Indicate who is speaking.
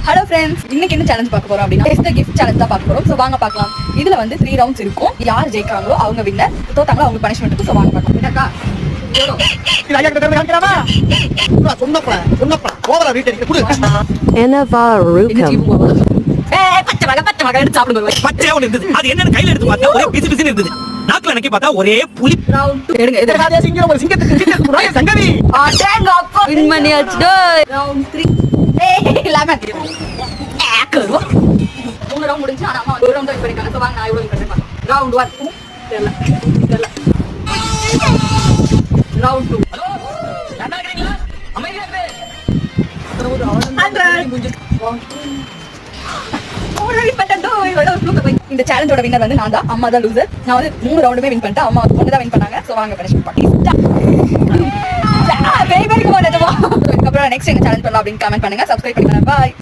Speaker 1: Hello friends, இன்னைக்கு என்ன challenge பார்க்க போறோம் அப்படின்னா டெஸ்ட் தி கிஃப்ட் சேலஞ்ச் தான் பார்க்க போறோம். சோ வாங்க பார்க்கலாம். இதுல வந்து 3 ரவுண்ட்ஸ் இருக்கும். யார் ஜெயிக்காங்களோ அவங்க வின்னர், தோத்தாங்களோ அவங்க பனிஷ்மென்ட் இருக்கும். சோ வாங்க பார்க்கலாம். என்னக்கா
Speaker 2: ஒரே புலி
Speaker 1: முடிஞ்சு ஆனா அம்மா ஒரு ரவுண்ட் பண்ணிருக்காங்க. சோ வாங்க நான் இவ்வளவு பண்றேன். ரவுண்ட் 1 தெரியல தெரியல. ரவுண்ட் 2 நல்லா இருக்கீங்களா? அமைதியா இரு. இந்த சேலஞ்சோட வின்னர் வந்து நான் தான். அம்மா தான் லூசர். நான் வந்து 3 ரவுண்டுமே வின் பண்ணிட்டேன். அம்மா ஒன்று தான் வின் பண்ணாங்க. சோ வாங்க பனிஷ்மென்ட் பார்ட்டி ஸ்டார்ட். அதுக்கப்புறம் நெக்ஸ்ட் என்ன சேலஞ்ச் பண்ணலாம் அப்படின்னு கமெண்ட் பண்ணுங்க. சப்ஸ்கிரைப் பண்ணுங்க. பாய்.